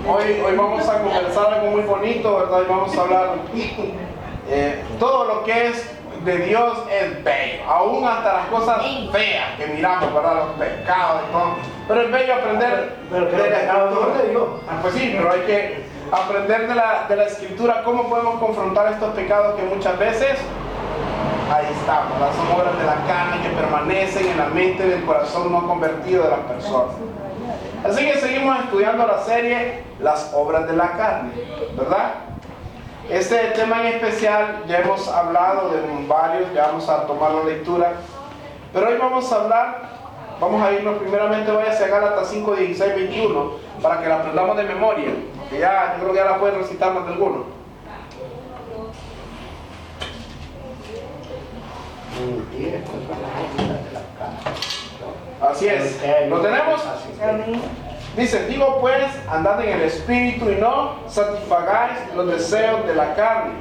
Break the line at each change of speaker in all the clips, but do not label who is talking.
Hoy vamos a conversar algo muy bonito, ¿verdad? Hoy vamos a hablar todo lo que es de Dios es bello, aún hasta las cosas feas que miramos, ¿verdad? Los pecados y todo. Pero es bello aprender
pero que los pecados no de Dios.
Pues sí, pero hay que aprender de la Escritura cómo podemos confrontar estos pecados que muchas veces ahí estamos, las son obras de la carne que permanecen en la mente y en el corazón no convertido de las personas. Así que seguimos estudiando la serie Las obras de la carne, ¿verdad? Este tema en especial ya hemos hablado de varios, ya vamos a tomar la lectura, pero hoy vamos a irnos primeramente voy hacia Gálatas 5, 16, 21 para que la aprendamos de memoria, que ya, yo creo que ya la pueden recitar más de alguno. Así es, ¿lo tenemos? Dice, digo pues, andad en el Espíritu y no satisfagáis los deseos de la carne,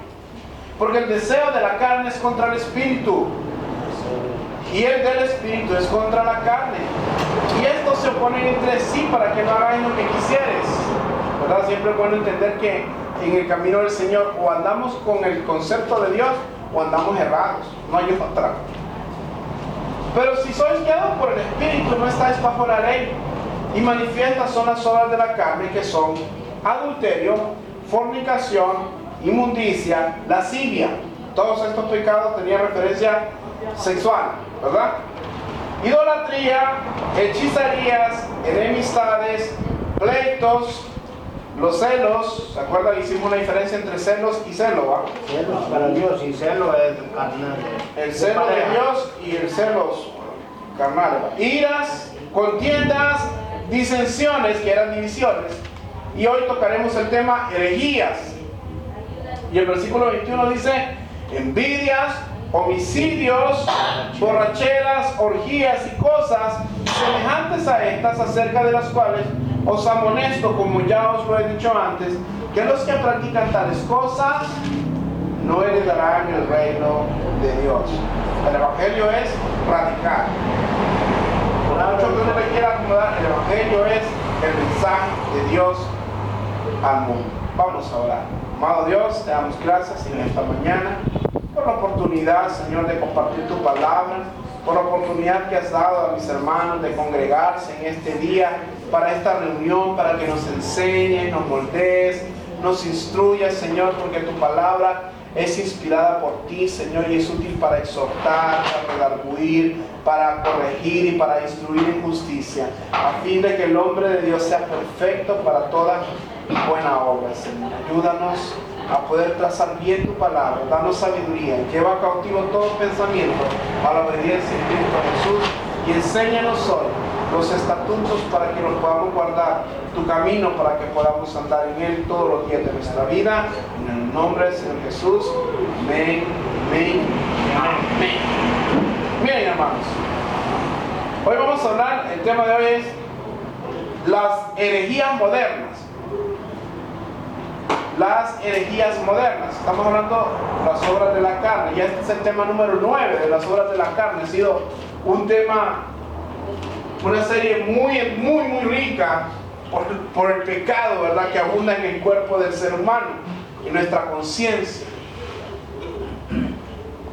porque el deseo de la carne es contra el Espíritu y el del Espíritu es contra la carne, y estos se oponen entre sí para que no hagáis lo que quisieres, ¿verdad? Siempre es bueno entender que en el camino del Señor o andamos con el concepto de Dios o andamos errados, no hay otra. Pero si sois guiados por el Espíritu, no estáis bajo la ley. Y manifiestas son las obras de la carne, que son adulterio, fornicación, inmundicia, lascivia. Todos estos pecados tenían referencia sexual, ¿verdad? Idolatría, hechicerías, enemistades, pleitos, los celos. ¿Se acuerdan? Hicimos una diferencia entre celos y celo, ¿va?
Celos para Dios y celo es carnal.
El celo de Dios y el celos carnal, ¿va? Iras, contiendas, disensiones, que eran divisiones, y hoy tocaremos el tema herejías. Y el versículo 21 dice: envidias, homicidios, borracheras, orgías y cosas semejantes a estas, acerca de las cuales os amonesto, como ya os lo he dicho antes, que los que practican tales cosas no heredarán el reino de Dios. El evangelio es radical. Por mucho que uno le quiera acomodar, el evangelio es el mensaje de Dios al mundo. Vamos a orar. Amado Dios, te damos gracias en esta mañana por la oportunidad, Señor, de compartir tu palabra, por la oportunidad que has dado a mis hermanos de congregarse en este día para esta reunión, para que nos enseñes, nos moldees, nos instruyas, Señor, porque tu palabra es inspirada por ti, Señor, y es útil para exhortar, para redarguir, para corregir y para instruir en justicia, a fin de que el hombre de Dios sea perfecto para toda buena obra, Señor. Ayúdanos a poder trazar bien tu palabra, danos sabiduría, lleva cautivo todo pensamiento a la obediencia en Cristo Jesús, y enséñanos hoy los estatutos para que los podamos guardar, tu camino para que podamos andar en él todos los días de nuestra vida, en el nombre del Señor Jesús. Amén, amén, amén. Miren, hermanos, hoy vamos a hablar, el tema de hoy es las herejías modernas. Las herejías modernas. Estamos hablando de las obras de la carne. Ya este es el tema número 9 de las obras de la carne. Ha sido un tema, una serie muy rica por el pecado, ¿verdad?, que abunda en el cuerpo del ser humano y nuestra conciencia.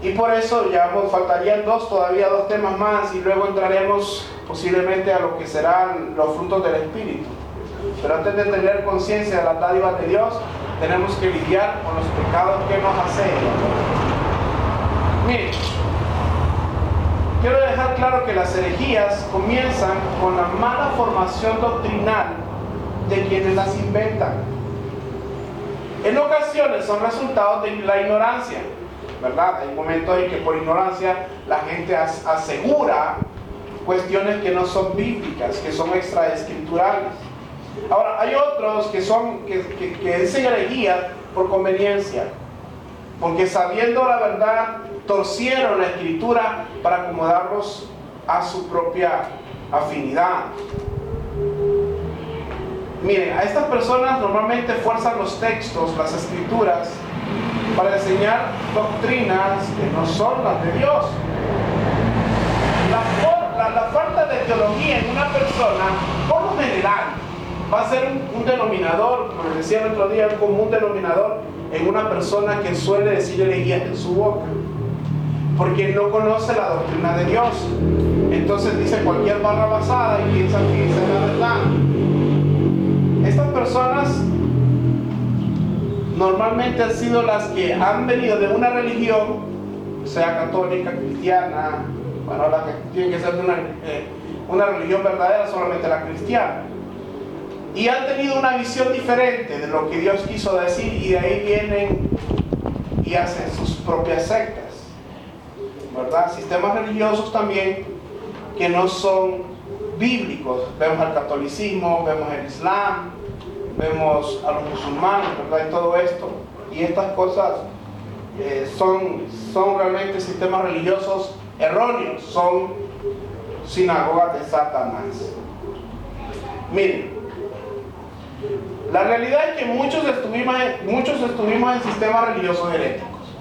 Y por eso ya nos faltarían todavía dos temas más, y luego entraremos posiblemente a lo que serán los frutos del Espíritu. Pero antes de tener conciencia de las dádivas de Dios, tenemos que lidiar con los pecados que nos asedian. Miren, quiero dejar claro que las herejías comienzan con la mala formación doctrinal de quienes las inventan. En ocasiones son resultados de la ignorancia, ¿verdad? Hay momentos en que por ignorancia la gente asegura cuestiones que no son bíblicas, que son extraescriturales. Ahora, hay otros que dicen herejías por conveniencia, porque sabiendo la verdad torcieron la escritura para acomodarlos a su propia afinidad. Miren, a estas personas normalmente fuerzan los textos, las escrituras, para enseñar doctrinas que no son las de Dios. La falta de teología en una persona, por lo general, va a ser un denominador, como les decía el otro día, un común denominador en una persona que suele decir herejías en su boca, porque no conoce la doctrina de Dios. Entonces dice cualquier barra basada y piensa que esa es la verdad. Estas personas normalmente han sido las que han venido de una religión, sea católica, cristiana, bueno, la que tiene que ser de una religión verdadera, solamente la cristiana, y han tenido una visión diferente de lo que Dios quiso decir, y de ahí vienen y hacen sus propias sectas, ¿verdad? Sistemas religiosos también que no son bíblicos. Vemos el catolicismo, vemos el islam, vemos a los musulmanes, ¿verdad? Y todo esto, y estas cosas son realmente sistemas religiosos erróneos, son sinagogas de Satanás. Miren, la realidad es que muchos estuvimos en sistemas religiosos heréticos,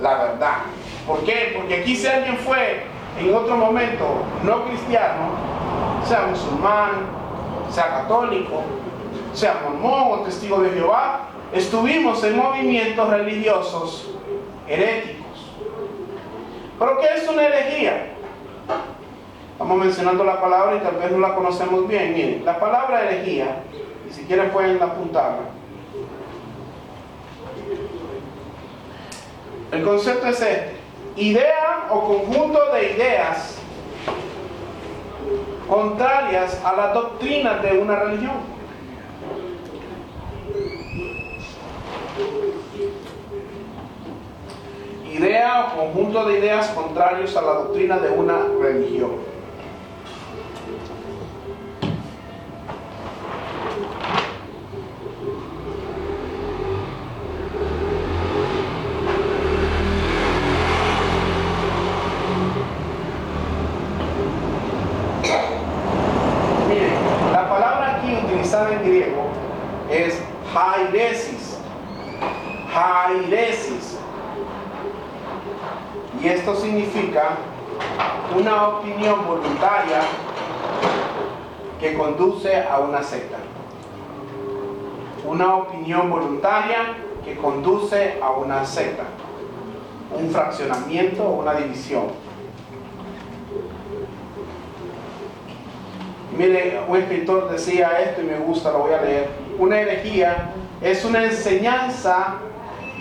la verdad. ¿Por qué? Porque aquí si alguien fue en otro momento no cristiano, sea musulmán, sea católico, sea mormón o testigo de Jehová, estuvimos en movimientos religiosos heréticos. ¿Pero qué es una herejía? Estamos mencionando la palabra y tal vez no la conocemos bien. Miren, la palabra herejía, y si quieren pueden apuntarla. El concepto es este: idea o conjunto de ideas contrarias a las doctrinas de una religión. Idea o conjunto de ideas contrarios a la doctrina de una religión. Miren, la palabra aquí utilizada en griego es hairesis. Hairesis. Y esto significa una opinión voluntaria que conduce a una secta. Una opinión voluntaria que conduce a una secta. Un fraccionamiento o una división. Mire, un escritor decía esto y me gusta, lo voy a leer. Una herejía es una enseñanza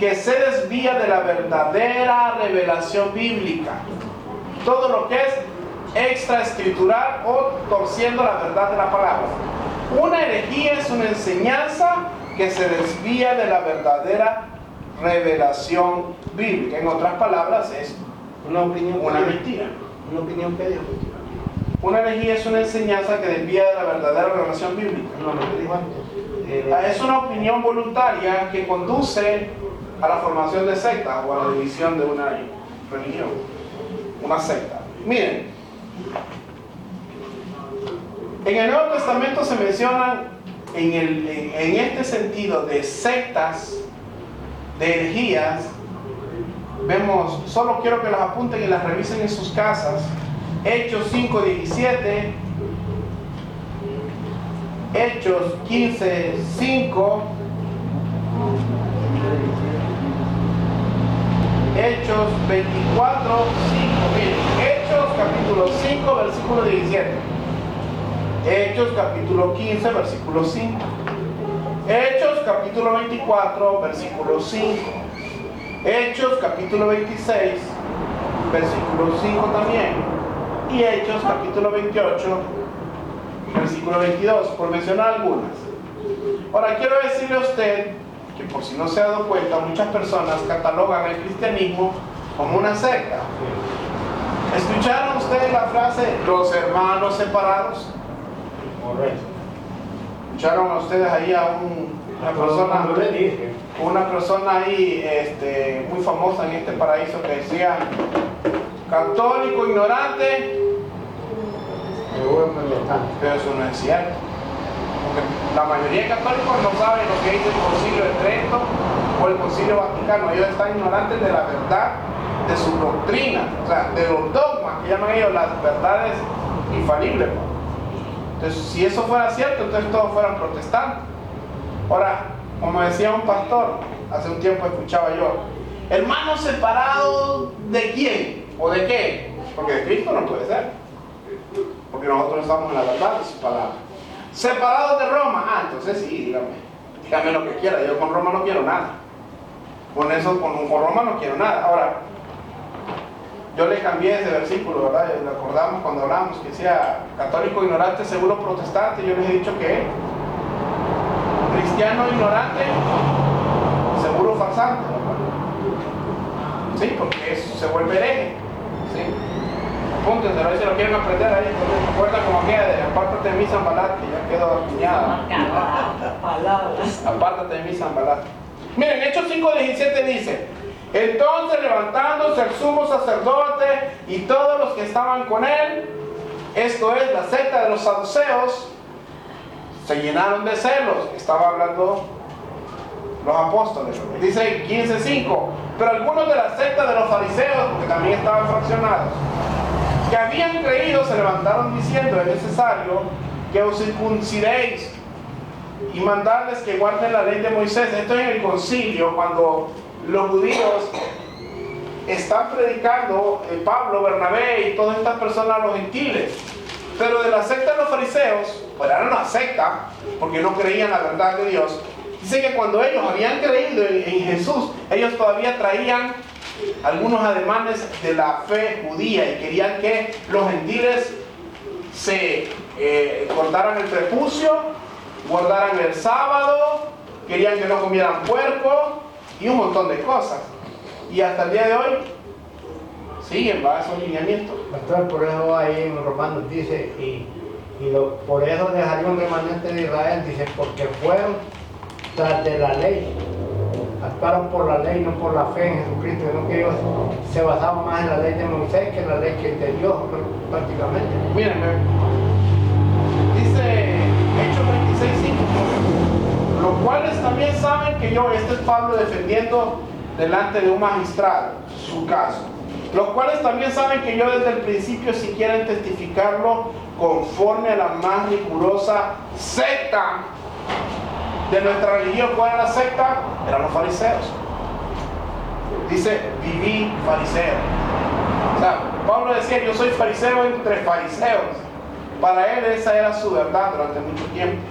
que se desvía de la verdadera revelación bíblica. Todo lo que es extraescritural o torciendo la verdad de la palabra. Una herejía es una enseñanza que se desvía de la verdadera revelación bíblica. En otras palabras, es
Una opinión.
una mentira.
Una opinión que dijo.
Una herejía es una enseñanza que desvía de la verdadera revelación bíblica.
No, lo que dijo antes.
Es una opinión voluntaria que conduce a la formación de sectas o a la división de una religión, una secta. Miren, en el Nuevo Testamento se mencionan en este sentido de sectas, de herejías. Vemos, solo quiero que las apunten y las revisen en sus casas. Hechos 5:17, Hechos 15:5, Hechos 24:5. Miren, Hechos capítulo 5, versículo 17. Hechos capítulo 15, versículo 5. Hechos capítulo 24, versículo 5. Hechos capítulo 26, versículo 5 también. Y Hechos capítulo 28, versículo 22, por mencionar algunas. Ahora quiero decirle a usted que, por si no se ha dado cuenta, muchas personas catalogan el cristianismo como una secta. ¿Escucharon ustedes la frase los hermanos separados?
Correcto.
¿Escucharon a ustedes ahí a una persona ahí muy famosa en este paraíso que decía: católico ignorante? Pero eso no es cierto, porque la mayoría de católicos no saben lo que dice el Concilio de Trento o el Concilio Vaticano. Ellos están ignorantes de la verdad de su doctrina, o sea, de los dogmas que llaman ellos las verdades infalibles. Entonces, si eso fuera cierto, entonces todos fueran protestantes. Ahora, como decía un pastor, hace un tiempo escuchaba yo, hermanos separados ¿de quién? ¿O de qué? Porque de Cristo no puede ser. Porque nosotros estamos en la verdad de su palabra. Separados de Roma. Ah, entonces sí, dígame lo que quiera. Yo con Roma no quiero nada. Con eso, con Roma no quiero nada. Ahora, yo le cambié ese versículo, ¿verdad? Y lo acordamos cuando hablamos, que decía, católico ignorante, seguro protestante. Yo les he dicho que cristiano ignorante, seguro farsante, ¿verdad? Sí, porque eso se vuelve hereje. ¿Sí? Apúntenselo, ahí si lo quieren aprender ahí. Recuerda como aquella de apártate de mí, Zambalat, que ya quedó acuñada. Apártate de mí, Zambalat. Miren, Hechos 5:17 dice: entonces levantándose el sumo sacerdote y todos los que estaban con él, esto es la secta de los saduceos, se llenaron de celos. Estaba hablando los apóstoles. Dice 15:5: pero algunos de la secta de los fariseos, que también estaban fraccionados, que habían creído, se levantaron diciendo: es necesario que os circuncidéis y mandarles que guarden la ley de Moisés. Esto es en el concilio, cuando los judíos están predicando, Pablo, Bernabé y todas estas personas a los gentiles. Pero de la secta de los fariseos, pues era una secta, porque no creían la verdad de Dios. Dice que cuando ellos habían creído en Jesús, ellos todavía traían algunos ademanes de la fe judía y querían que los gentiles se cortaran el prepucio, guardaran el sábado, querían que no comieran puerco y un montón de cosas. Y hasta el día de hoy siguen esos lineamientos.
Pastor, por eso ahí en Romanos dice, por eso dejaría un remanente de Israel, dice, porque fueron tras de la ley, actuaron por la ley, no por la fe en Jesucristo, sino que ellos se basaban más en la ley de Moisés que en la ley que de Dios, prácticamente.
Mírenme, dice Hechos 26:5, los cuales también saben que yo, este es Pablo defendiendo delante de un magistrado su caso, los cuales también saben que yo desde el principio, si quieren testificarlo conforme a la más rigurosa secta de nuestra religión. ¿Cuál era la secta? Eran los fariseos. Dice, viví fariseo. O sea, Pablo decía, yo soy fariseo entre fariseos. Para él esa era su verdad durante mucho tiempo.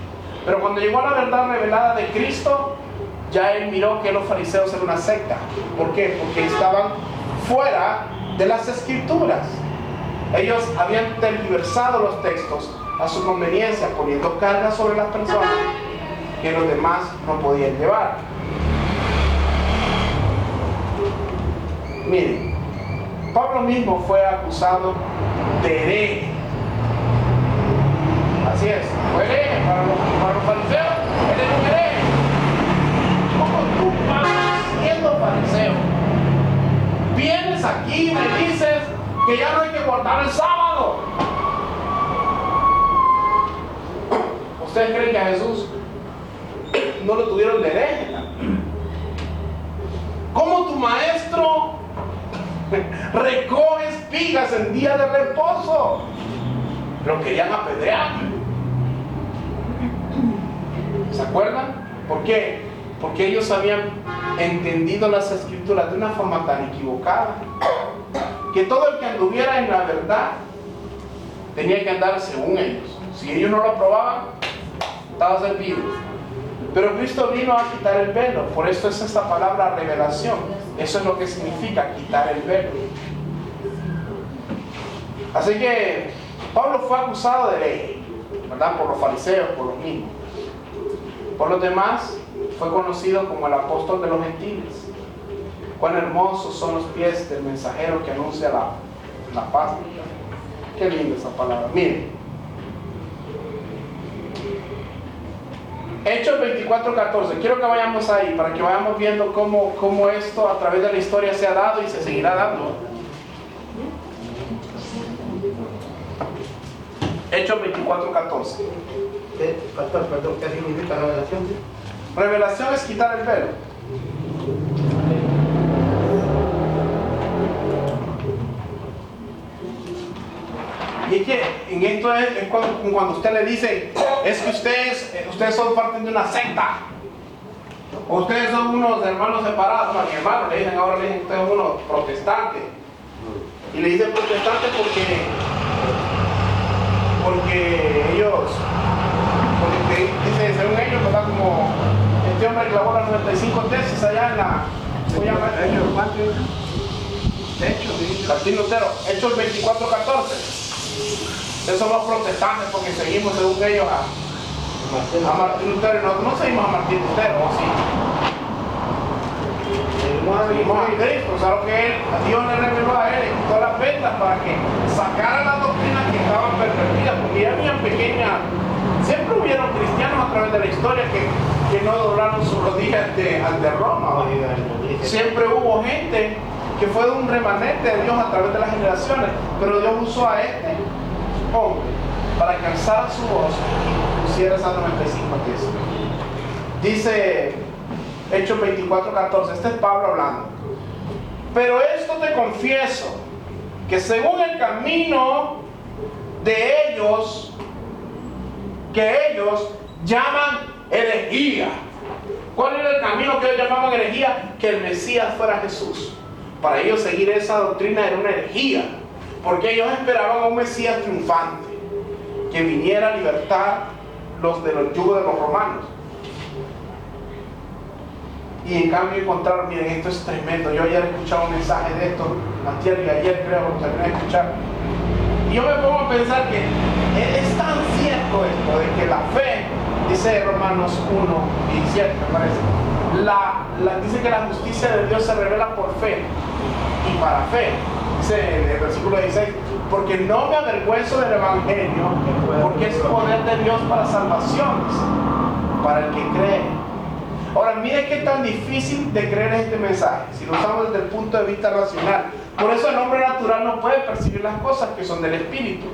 Pero cuando llegó a la verdad revelada de Cristo, ya él miró que los fariseos eran una secta. ¿Por qué? Porque estaban fuera de las escrituras. Ellos habían tergiversado los textos a su conveniencia, poniendo cargas sobre las personas que los demás no podían llevar. Miren, Pablo mismo fue acusado de hereje. Así es, fue hereje para los fariseos. Él era un hereje. ¿Cómo tú vas siendo fariseo? Vienes aquí y me dices que ya no hay que guardar el sábado. ¿Ustedes creen que a Jesús no lo tuvieron de hereje? ¿Cómo tu maestro recoge espigas en día de reposo? Lo querían apedrear. ¿Se acuerdan? ¿Por qué? Porque ellos habían entendido las escrituras de una forma tan equivocada que todo el que anduviera en la verdad tenía que andar según ellos. Si ellos no lo aprobaban, estaba servido. Pero Cristo vino a quitar el velo. Por eso es esta palabra revelación. Eso es lo que significa quitar el velo. Así que Pablo fue acusado de hereje, ¿verdad? Por los fariseos, por los mismos. Por los demás fue conocido como el apóstol de los gentiles. Cuán hermosos son los pies del mensajero que anuncia la paz. Qué linda esa palabra. Miren, Hechos 24:14. Quiero que vayamos ahí para que vayamos viendo cómo esto a través de la historia se ha dado y se seguirá dando. Hechos 24:14.
Pastor, perdón, ¿qué significa revelación?
Revelación es quitar el velo. Y es que en esto es cuando usted le dice, es que ustedes son parte de una secta. O ustedes son unos hermanos separados. No, mi hermano, le dicen ustedes son unos protestantes. Y le dicen protestantes porque ellos, dice, según ellos, ¿verdad? Como este hombre clavó las 95 tesis allá en la... ¿Cómo llama? Martín Lutero, Hechos 24:14. Ustedes somos protestantes porque seguimos, según ellos, a Martín Lutero. Y nosotros no seguimos a Martín Lutero, ¿sí? Seguimos a Cristo, o sea, lo que Dios le reveló a él, todas las ventas para que sacara las doctrinas que estaban pervertidas, porque ya habían pequeñas, siempre hubieron cristianos a través de la historia que no doblaron sus rodillas ante Roma. Siempre hubo gente que fue un remanente de Dios a través de las generaciones, pero Dios usó a este hombre para que alzara su voz y pusiera esas 95 tesis. Dice Hechos 24:14, este es Pablo hablando. Pero esto te confieso, que según el camino de ellos, que ellos llaman herejía. ¿Cuál era el camino que ellos llamaban herejía? Que el Mesías fuera Jesús. Para ellos seguir esa doctrina era una herejía, porque ellos esperaban a un Mesías triunfante, que viniera a libertar de los yugos de los romanos. Y en cambio encontraron, miren, esto es tremendo. Yo ayer escuchaba un mensaje de esto, antier y ayer creo, lo terminé de escuchar. Y yo me pongo a pensar que es tan cierto esto, de que la fe, dice Romanos 1:17 me parece, dice que la justicia de Dios se revela por fe y para fe. Dice en el versículo 16, porque no me avergüenzo del evangelio, porque es poder de Dios para salvaciones, para el que cree. Ahora, mire qué tan difícil de creer es este mensaje, si lo usamos desde el punto de vista racional. Por eso el hombre natural no puede percibir las cosas que son del Espíritu.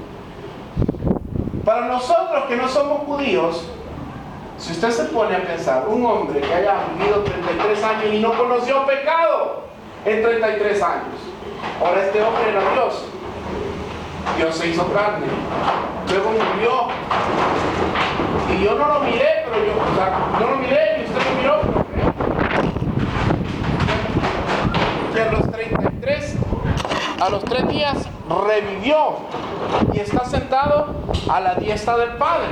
Para nosotros que no somos judíos, si usted se pone a pensar, un hombre que haya vivido 33 años y no conoció pecado en 33 años, ahora este hombre era Dios. Dios se hizo carne, luego murió. Y yo no lo miré, pero no lo miré, y usted lo miró, pero que a los 3 días revivió y está sentado a la diestra del Padre.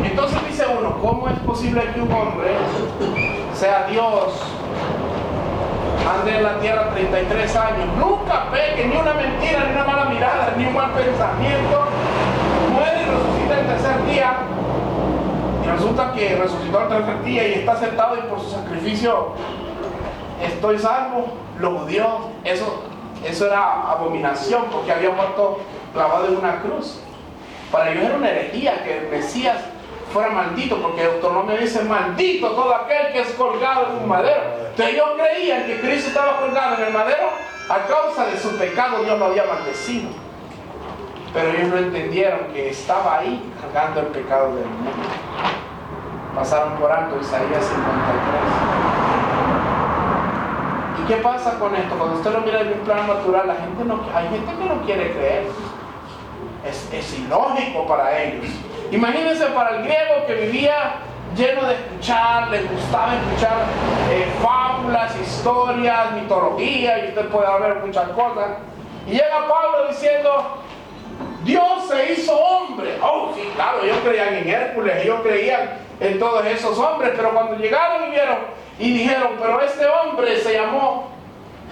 Entonces dice uno, ¿cómo es posible que un hombre sea Dios, ande en la tierra 33 años, nunca peque, ni una mentira, ni una mala mirada, ni un mal pensamiento, muere y resucita el tercer día, y resulta que resucitó el tercer día y está sentado y por su sacrificio estoy salvo? Los judíos, eso era abominación, porque había muerto clavado en una cruz. Para ellos era una herejía que el Mesías fuera maldito, porque Deuteronomio dice, maldito todo aquel que es colgado en un madero. Entonces ellos creían que Cristo estaba colgado en el madero a causa de su pecado, Dios lo había maldecido. Pero ellos no entendieron que estaba ahí cargando el pecado del mundo. Pasaron por alto Isaías 53. ¿Y qué pasa con esto? Cuando usted lo mira en un plano natural, hay gente que no quiere creer. Es ilógico para ellos. Imagínense para el griego que vivía lleno de escuchar, le gustaba escuchar fábulas, historias, mitología, y usted puede ver muchas cosas. Y llega Pablo diciendo, Dios se hizo hombre. Oh, sí, claro, ellos creían en Hércules, ellos creían en todos esos hombres, pero cuando llegaron y vieron y dijeron, pero este hombre se llamó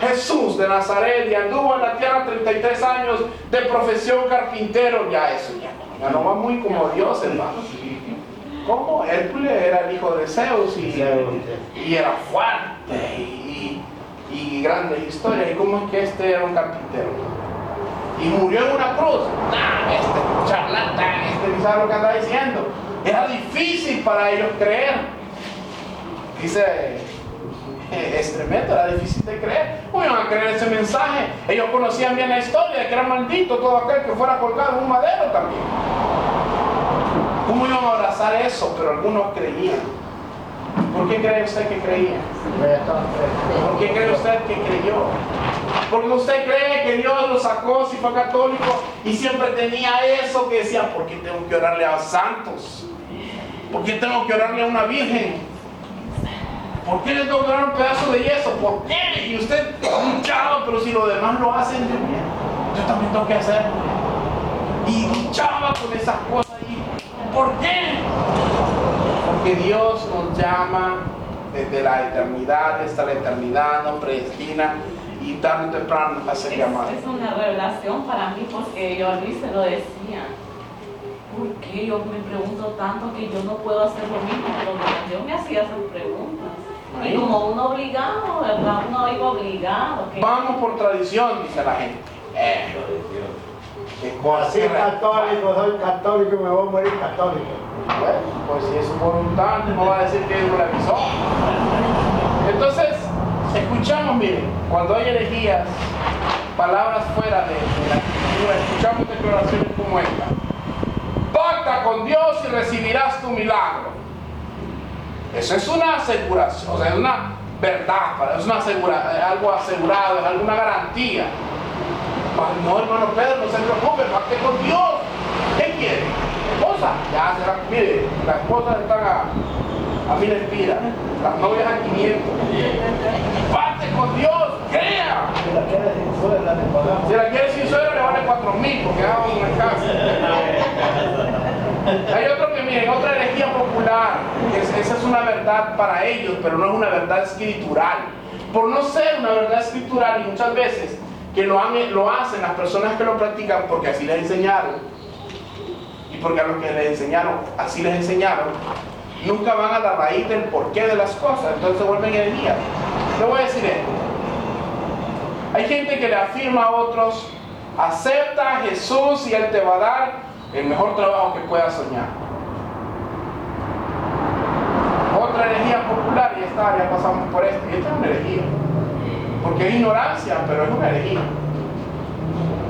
Jesús de Nazaret y anduvo en la tierra 33 años, de profesión carpintero, ya no va muy como Dios, hermano. ¿Cómo? Hércules era el hijo de Zeus y era fuerte y grande historia. ¿Y cómo es que este era un carpintero? Y murió en una cruz. Este charlatán, ni sabe lo que anda diciendo. Era difícil para ellos creer. Dice, es tremendo, era difícil de creer. ¿Cómo iban a creer ese mensaje? Ellos conocían bien la historia, que era maldito todo aquel que fuera colgado en un madero también. ¿Cómo iban a abrazar eso? Pero algunos creían. ¿Por qué cree usted que creían? ¿Por qué cree usted que creyó? Porque usted cree que Dios lo sacó si fue católico y siempre tenía eso que decía, ¿por qué tengo que orarle a santos? ¿Por qué tengo que orarle a una virgen? ¿Por qué le tengo que dar un pedazo de yeso? ¿Por qué? Y usted luchaba, pero si los demás lo hacen, yo también tengo que hacerlo. Y luchaba con esas cosas. ¿Y por qué? Porque Dios nos llama desde la eternidad, hasta la eternidad, nos predestina y tarde o temprano nos hace llamar.
Es una revelación para mí porque yo a Luis se lo decía. ¿Por qué yo me pregunto tanto que yo no puedo hacer lo mismo? Pero yo me hacía esas preguntas. Y como uno obligado, ¿verdad? Uno iba obligado.
Vamos por tradición, dice la gente.
Así católico, soy católico y me voy a morir católico.
Bueno, pues si es su voluntad, no va a decir que Dios lo avisó. Entonces, escuchamos, miren, cuando hay herejías, palabras fuera de la escritura, escuchamos declaraciones como esta. Pacta con Dios y recibirás tu milagro. Eso es una aseguración, o sea, es una verdad, es algo asegurado, es alguna garantía. No, hermano Pedro, no se preocupe, pacte con Dios. ¿Qué quiere? ¿Esposa? Ya será, mire, las esposas están a 1000 empiras, las novias a 500. Pacte con Dios, crea.
Si la quiere sin suegra, le pagamos.
Si la quiere sin suegra, le vale 4000 porque haga una casa. Hay otro que, miren, otra herejía popular. Esa es una verdad para ellos, pero no es una verdad escritural. Por no ser una verdad escritural, y muchas veces que lo hacen las personas que lo practican porque así les enseñaron, y porque a los que les enseñaron, así les enseñaron, nunca van a la raíz del porqué de las cosas, entonces se vuelven herejías. Le voy a decir esto. Hay gente que le afirma a otros, acepta a Jesús y Él te va a dar el mejor trabajo que puedas soñar. Otra herejía popular, y esta ya pasamos por esto, y esta es una herejía, porque es ignorancia, pero es una herejía.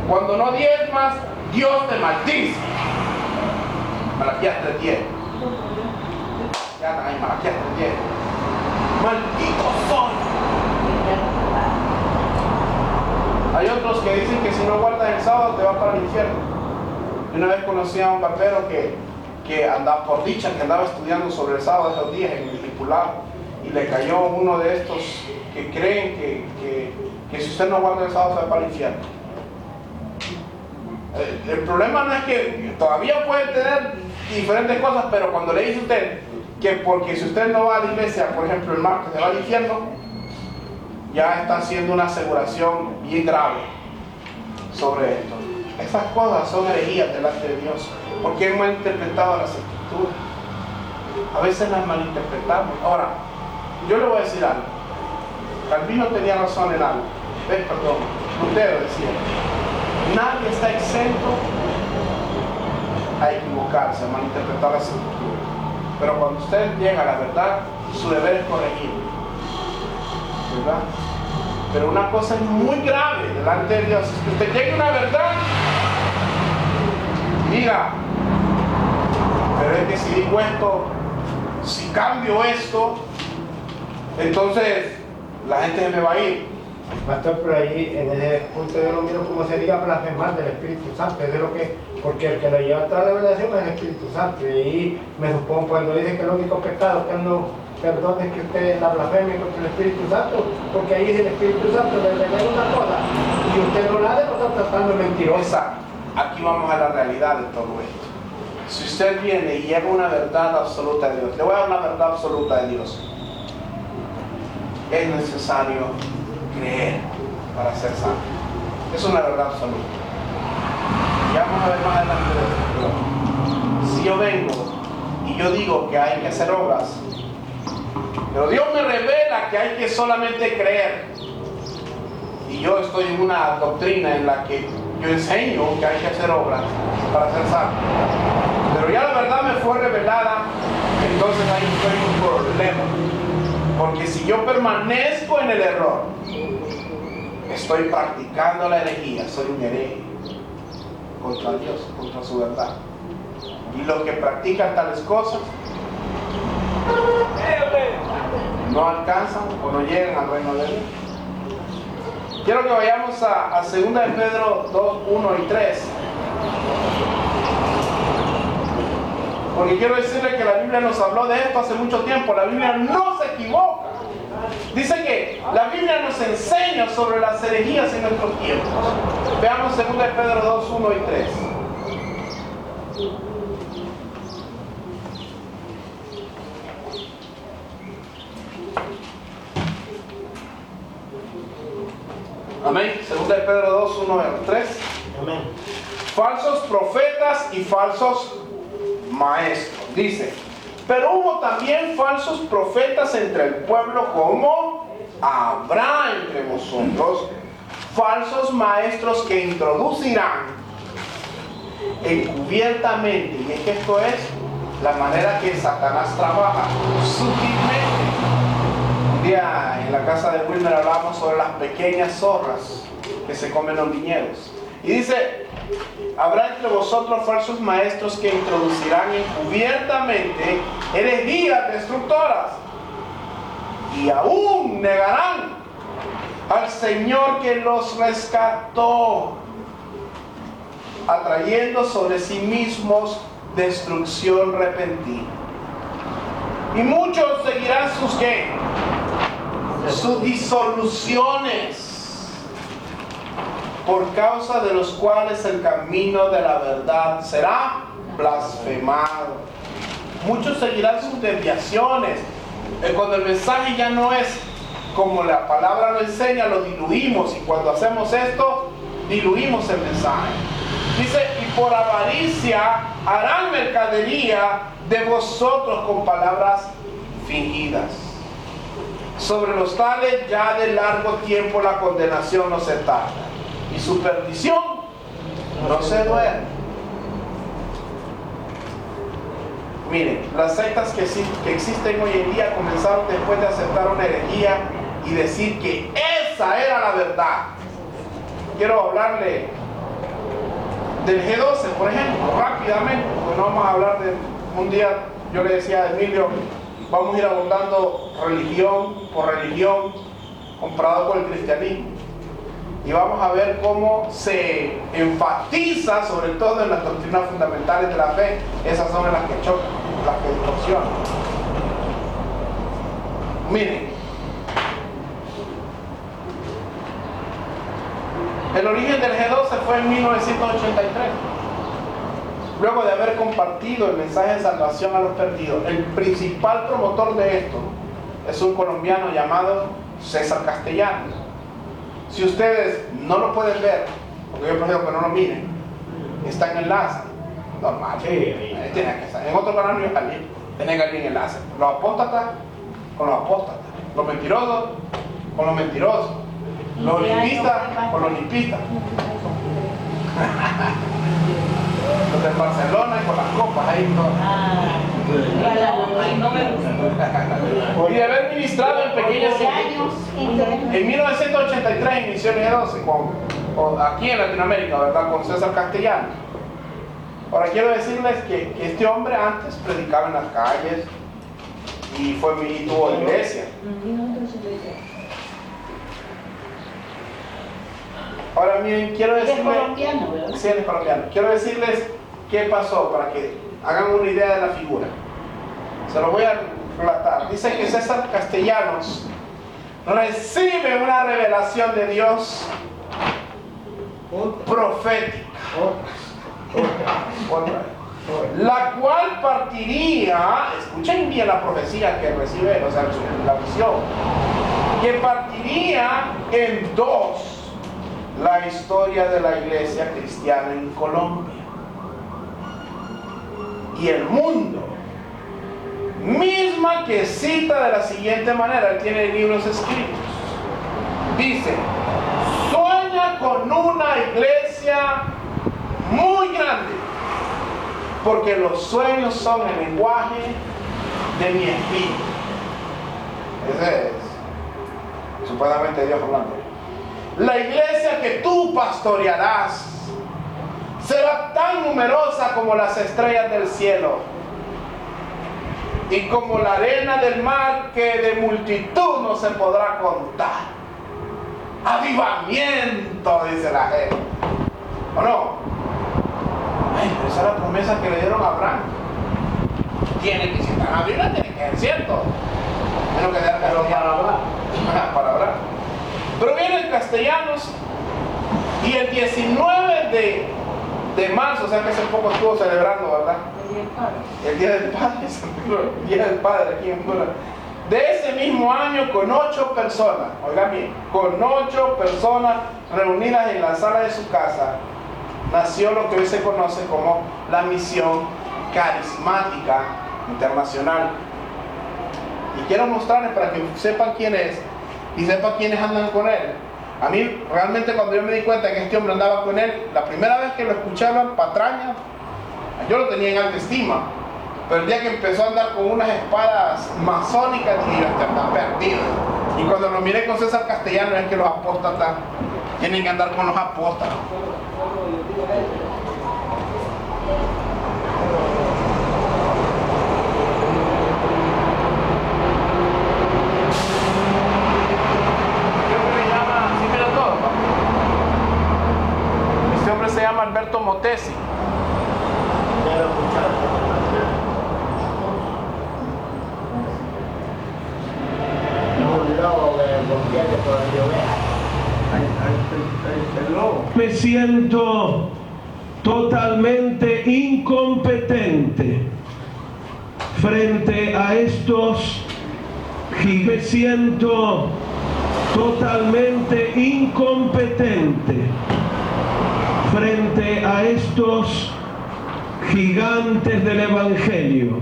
Cuando no diezmas, Dios te maldice. Malaquías 3:10. Ya están ahí, Malaquías 3:10. Malditos son. Hay otros que dicen que si no guardas el sábado te vas para el infierno. Una vez conocí a un barbero que andaba, por dicha, que andaba estudiando sobre el sábado esos días en el discipulado, y le cayó uno de estos que creen que si usted no guarda el sábado se va para el infierno. El problema no es que todavía puede tener diferentes cosas, pero cuando le dice usted que porque si usted no va a la iglesia, por ejemplo el martes, se va al infierno, ya está haciendo una aseguración bien grave sobre esto. Esas cosas son herejías delante de Dios, porque hemos malinterpretado las escrituras. A veces las malinterpretamos. Ahora, yo le voy a decir algo. Calvino tenía razón en algo. Perdón, Lutero decía, nadie está exento a equivocarse, a malinterpretar las escrituras. Pero cuando usted llega a la verdad, su deber es corregir. ¿Verdad? Pero una cosa es muy grave delante de Dios, es que usted llegue a una verdad y diga, pero es que si digo esto, si cambio esto, entonces la gente se me va a ir.
Pastor, por ahí, en ese punto yo lo miro como sería blasfemar del Espíritu Santo, es de lo que, porque el que lo lleva a toda la revelación es el Espíritu Santo, y ahí me supongo cuando dice que el único pecado que no perdone es que usted la blasfeme contra el Espíritu Santo, porque ahí dice el Espíritu Santo le revela una cosa, y usted no la hace, lo está tratando de mentirosa.
Exacto. Aquí vamos a la realidad de todo esto. Si usted viene y lleva una verdad absoluta de Dios, le voy a dar una verdad absoluta de Dios. Es necesario creer para ser santo. Es una verdad absoluta. Y vamos a ver más adelante de esto. Si yo vengo y yo digo que hay que hacer obras, pero Dios me revela que hay que solamente creer, y yo estoy en una doctrina en la que yo enseño que hay que hacer obras para ser santo, pero ya la verdad me fue revelada, entonces ahí estoy en un problema. Porque si yo permanezco en el error, estoy practicando la herejía, soy un hereje contra Dios, contra su verdad. Y los que practican tales cosas no alcanzan o no llegan al reino de Dios. Quiero que vayamos a 2 de Pedro 2, 1 y 3. Porque quiero decirle que la Biblia nos habló de esto hace mucho tiempo. La Biblia no se equivoca. Dice que la Biblia nos enseña sobre las herejías en nuestros tiempos. Veamos 2 de Pedro 2, 1 y 3. Amén. 2 de Pedro 2, 1 y 3.
Amén.
Falsos profetas y falsos maestros. Dice, pero hubo también falsos profetas entre el pueblo, como habrá entre vosotros falsos maestros que introducirán encubiertamente. Y es que esto es la manera que Satanás trabaja sutilmente. Un día en la casa de Wilmer hablamos sobre las pequeñas zorras que se comen los viñedos. Y dice, habrá entre vosotros falsos maestros que introducirán encubiertamente herejías destructoras y aún negarán al Señor que los rescató, atrayendo sobre sí mismos destrucción repentina. Y muchos seguirán sus ¿qué? Sus disoluciones, por causa de los cuales el camino de la verdad será blasfemado. Muchos seguirán sus desviaciones. Cuando el mensaje ya no es como la palabra lo enseña, lo diluimos, y cuando hacemos esto, diluimos el mensaje. Dice, y por avaricia harán mercadería de vosotros con palabras fingidas. Sobre los tales ya de largo tiempo la condenación no se tarda, y su perdición no se duerme. Miren, las sectas que existen hoy en día comenzaron después de aceptar una herejía y decir que esa era la verdad. Quiero hablarle del G12, por ejemplo, rápidamente, porque no vamos a hablar de un día. Yo le decía a Emilio, vamos a ir abordando religión por religión comparado con el cristianismo, y vamos a ver cómo se enfatiza, sobre todo en las doctrinas fundamentales de la fe. Esas son las que chocan, las que distorsionan. Miren, el origen del G12 fue en 1983. Luego de haber compartido el mensaje de salvación a los perdidos, el principal promotor de esto es un colombiano llamado César Castellanos. Si ustedes no lo pueden ver, porque yo prefiero que no lo miren, está en enlace, normal.
Sí,
Tiene que estar. En otro canal no es allí, tiene que abrir enlace. Los apóstatas con los apóstatas, los mentirosos con los mentirosos, los limpistas con los limpistas. Los de Barcelona con las copas ahí
Ahí no me gusta.
y de haber ministrado en pequeñas iglesias. En 1983 inició el G12 aquí en Latinoamérica, ¿verdad? Con César Castellanos. Ahora quiero decirles que este hombre antes predicaba en las calles y tuvo iglesia. Ahora miren, quiero decirles...
Es colombiano, ¿verdad?
Sí, es colombiano. Quiero decirles qué pasó para que hagan una idea de la figura. Se lo voy a relatar. Dice que César Castellanos recibe una revelación de Dios profética, la cual partiría, escuchen bien la profecía que recibe, o sea, la visión, que partiría en dos la historia de la iglesia cristiana en Colombia y el mundo, misma que cita de la siguiente manera. Él tiene libros escritos. Dice: sueña con una iglesia muy grande, porque los sueños son el lenguaje de mi espíritu. Ese es supuestamente Dios hablando. La iglesia que tú pastorearás será tan numerosa como las estrellas del cielo y como la arena del mar, que de multitud no se podrá contar. avivamiento, dice la gente. ¿O no? Ay, pero esa es la promesa que le dieron a Abraham. Tiene que, si está en la Biblia, tiene que ser cierto. Menos que dar
para hablar.
para hablar. Pero viene en castellanos y el 19 de marzo, o sea que hace poco estuvo celebrando, ¿verdad? El Día del Padre, el Día del Padre aquí en Honduras. De ese mismo año, con 8 personas, oigan bien, con 8 personas reunidas en la sala de su casa, nació lo que hoy se conoce como la Misión Carismática Internacional. Y quiero mostrarles para que sepan quién es y sepan quiénes andan con él. A mí, realmente, cuando yo me di cuenta que este hombre andaba con él, la primera vez que lo escuché hablar patraña, yo lo tenía en alta estima. Pero el día que empezó a andar con unas espadas masónicas, dije, este está perdido. Y cuando lo miré con César Castellano, es que los apóstatas tienen que andar con los apóstoles. Este hombre se llama Alberto Motesi.
Me siento totalmente incompetente frente a estos gigantes. Me siento totalmente incompetente frente a estos gigantes del Evangelio.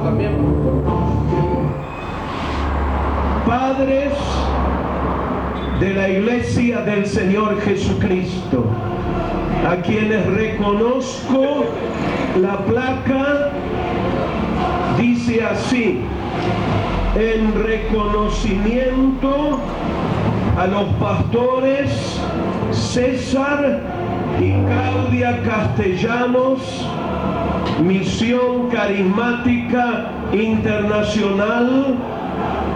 También.
Padres de la Iglesia del Señor Jesucristo, a quienes reconozco la placa, dice así: en reconocimiento a los pastores César y Claudia Castellanos, Misión Carismática Internacional,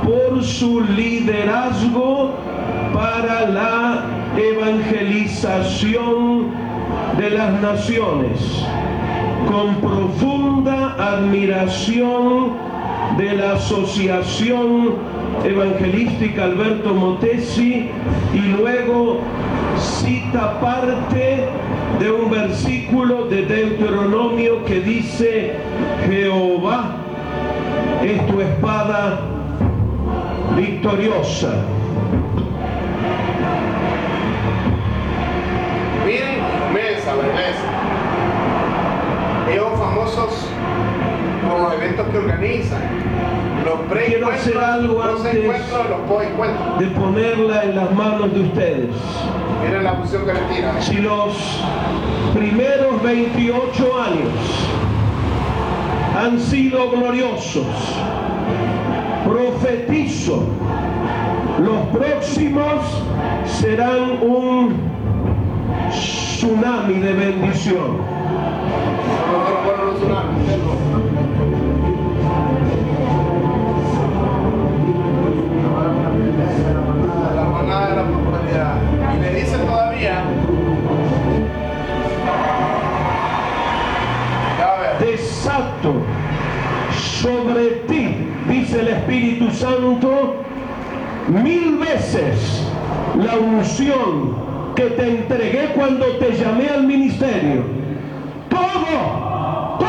por su liderazgo para la evangelización de las naciones, con profunda admiración de la Asociación Evangelística Alberto Motesi, y luego cita parte de un versículo de Deuteronomio que dice: Jehová es tu espada victoriosa.
Miren, comienza la iglesia. Ellos son famosos por los eventos que organizan. Los
Quiero hacer algo antes de ponerla en las manos de ustedes.
Miren la función que le tira.
Si los primeros 28 años han sido gloriosos, profetizo, los próximos serán un tsunami de bendición.
La manada de la prosperidad. Y le dice todavía,
desato sobre ti, dice el Espíritu Santo, 1000 veces la unción que te entregué cuando te llamé al ministerio. Todo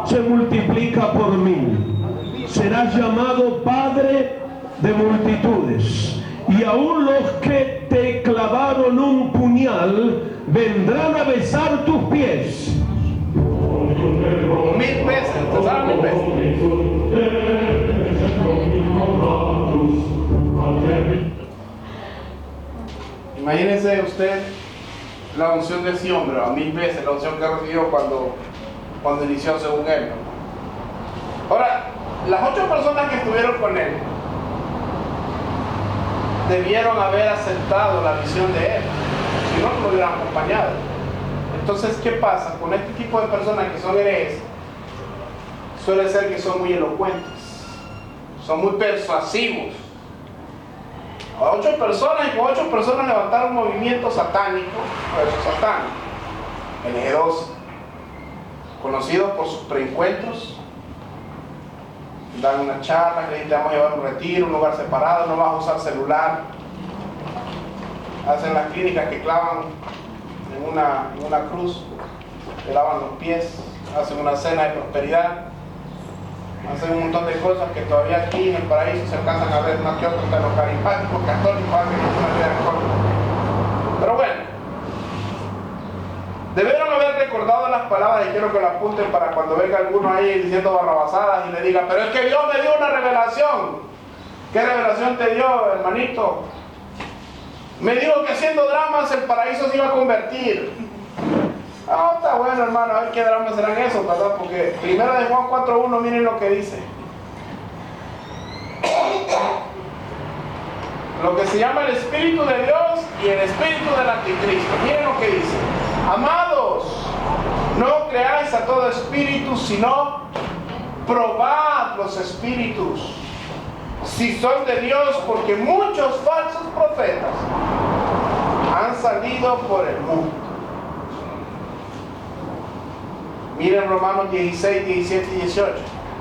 se multiplica por 1000. Serás llamado Padre de multitudes, y aún los que te clavaron un puñal vendrán a besar tus pies.
1000 veces, ¿te sabes 1000 veces? Imagínese usted la unción de ese hombre, a 1000 veces la unción que recibió cuando inició según él. Ahora, las 8 personas que estuvieron con él debieron haber aceptado la visión de él. Si no lo hubieran acompañado. Entonces, ¿qué pasa? Con este tipo de personas que son herejes, suele ser que son muy elocuentes, son muy persuasivos. 8 personas, y con 8 personas levantaron un movimiento satánico, versus satánico, el G12, conocidos por sus preencuentros. Dan una charla, que te vamos a llevar a un retiro, un lugar separado, no vas a usar celular. Hacen las clínicas que clavan en una cruz, te lavan los pies, hacen una cena de prosperidad, hacen un montón de cosas que todavía aquí en el paraíso se alcanzan a ver más que otros de los carismáticos católicos hacen una vida de corte. Pero bueno, debieron haber recordado las palabras y quiero que lo apunten para cuando venga alguno ahí diciendo barrabasadas y le diga, pero es que Dios me dio una revelación. ¿Qué revelación te dio, hermanito? Me dijo que haciendo dramas el paraíso se iba a convertir. Ah, está bueno, hermano, a ver qué dramas serán esos, ¿verdad? Porque primera de Juan 4:1, miren lo que dice. Lo que se llama el Espíritu de Dios y el Espíritu del Anticristo. Miren lo que dice. Amados, no creáis a todo espíritu, sino probad los espíritus, si son de Dios, porque muchos falsos profetas han salido por el mundo. Miren Romanos 16, 17 y 18.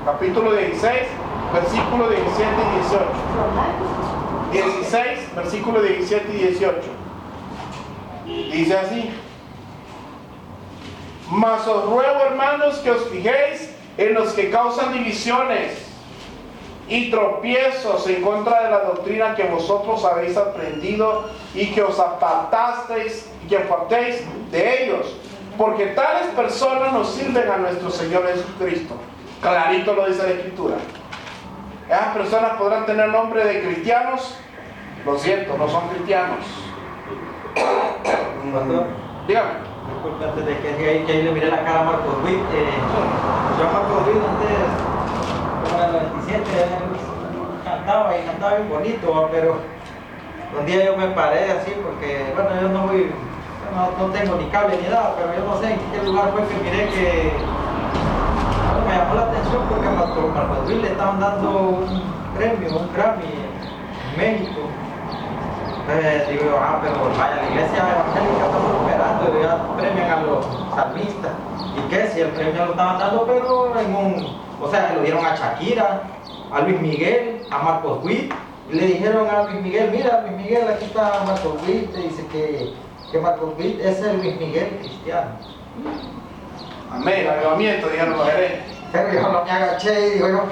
Capítulo 16, versículo 17 y 18. 16, versículo 17 y 18. Dice así: mas os ruego, hermanos, que os fijéis en los que causan divisiones y tropiezos en contra de la doctrina que vosotros habéis aprendido y que os apartasteis y que apartéis de ellos, porque tales personas nos sirven a nuestro Señor Jesucristo. Clarito lo dice la Escritura. Esas personas podrán tener nombre de cristianos, lo siento, no son cristianos. Dígame.
Disculpe, antes de que ahí le miré la cara a Marcos Witt. Yo a Marcos Witt antes, como en el 97, cantaba y cantaba bien bonito, pero un día yo me paré así porque, bueno, yo no tengo ni cable ni nada, pero yo no sé en qué lugar fue que miré que me llamó la atención porque a Marcos Witt le estaban dando un premio, un Grammy en México. Digo yo, pero vaya, la iglesia evangélica está prosperando y ya premian a los salmistas. ¿Y qué? Si el premio lo estaban dando, pero o sea, lo dieron a Shakira, a Luis Miguel, a Marcos Witt, y le dijeron a Luis Miguel, mira Luis Miguel, aquí está Marcos Witt, y dice que Marcos Witt es el Luis Miguel cristiano.
Amén, avivamiento, dijeron los herejes.
Pero yo no me agaché y digo yo,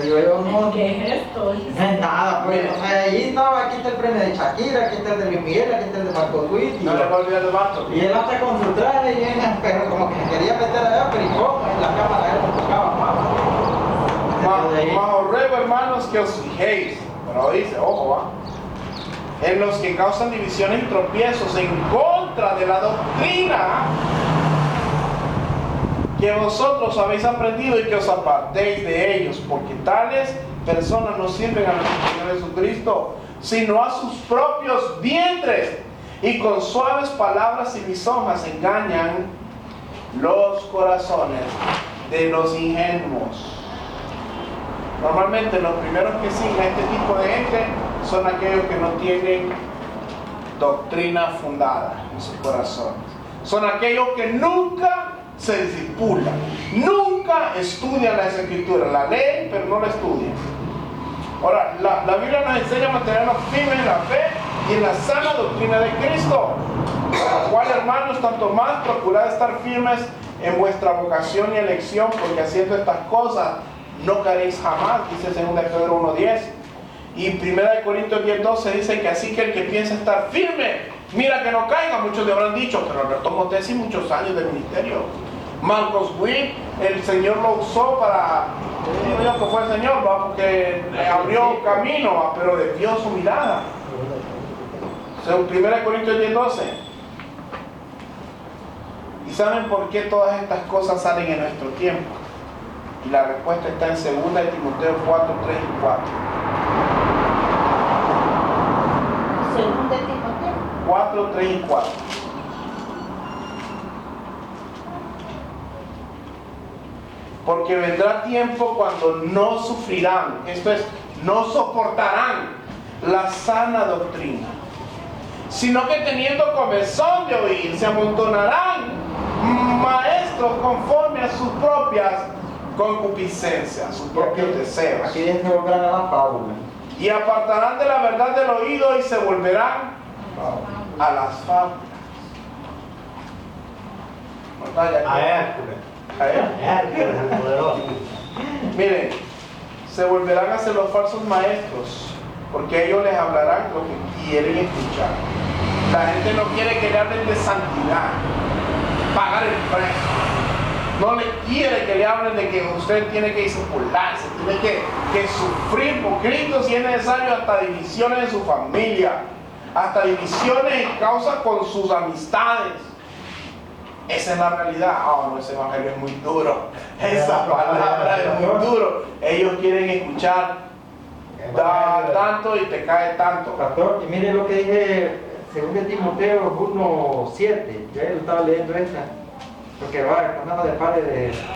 digo yo, no.
¿Qué es esto?
No es nada, pues, o sea, ahí estaba, aquí está el premio de Shakira, aquí está el de Luis Miguel, aquí está el de Marcos Witt.
No le voy a olvidar de Marcos.
Y él hasta con su traje llena, pero como que se quería meter allá, pero ¿y cómo? En la cámara él no tocaba más.
Mas os ruego, hermanos, que os fijéis, pero dice, ojo, va, en los que causan divisiones y tropiezos en contra de la doctrina que vosotros habéis aprendido y que os apartéis de ellos, porque tales personas no sirven a nuestro Señor Jesucristo, sino a sus propios vientres, y con suaves palabras y lisonjas engañan los corazones de los ingenuos. Normalmente los primeros que siguen a este tipo de gente son aquellos que no tienen doctrina fundada en sus corazones. Son aquellos que nunca se discipulan, nunca estudian las Escrituras, la leen pero no la estudian. Ahora, la Biblia nos enseña a mantenernos firmes en la fe y en la sana doctrina de Cristo, por lo cual, hermanos, tanto más procurad estar firmes en vuestra vocación y elección, porque haciendo estas cosas no caeréis jamás, dice 2 Pedro 1:10. Y 1 Corintios 10:12 dice que así que el que piensa estar firme, mira que no caiga. Muchos le habrán dicho, pero Alberto Motesi muchos años de ministerio. Marcos Witt, el Señor lo usó para, digo yo que fue el Señor, ¿va? Porque abrió camino, ¿va? Pero desvió su mirada. Según 1 Corintios 10:12. ¿Y saben por qué todas estas cosas salen en nuestro tiempo? Y la respuesta está en 2 Timoteo 4, 3 y 4.
Según de Timoteo.
3 y 4. Porque vendrá tiempo cuando no sufrirán, esto es, no soportarán la sana doctrina, sino que teniendo comezón de oír, se amontonarán maestros conforme a sus propias concupiscencias, sus propios deseos.
Aquí dice que volverán a la fábula.
Y apartarán de la verdad del oído y se volverán a las fábulas.
A Hércules.
A él.
Hércules, el poderoso.
Miren, se volverán a ser los falsos maestros, porque ellos les hablarán lo que quieren escuchar. La gente no quiere que le hablen de santidad, pagar el precio. No le quiere que le hablen de que usted tiene que discipularse, tiene que sufrir por Cristo si es necesario, hasta divisiones en su familia, hasta divisiones en causa con sus amistades. Esa es la realidad. No, ese evangelio es muy duro. Esa palabra es muy duro. Ellos quieren escuchar, da tanto y te cae tanto.
Pastor, y mire lo que dije, según de Timoteo 1:7, yo estaba leyendo esta, porque va hablando de padre de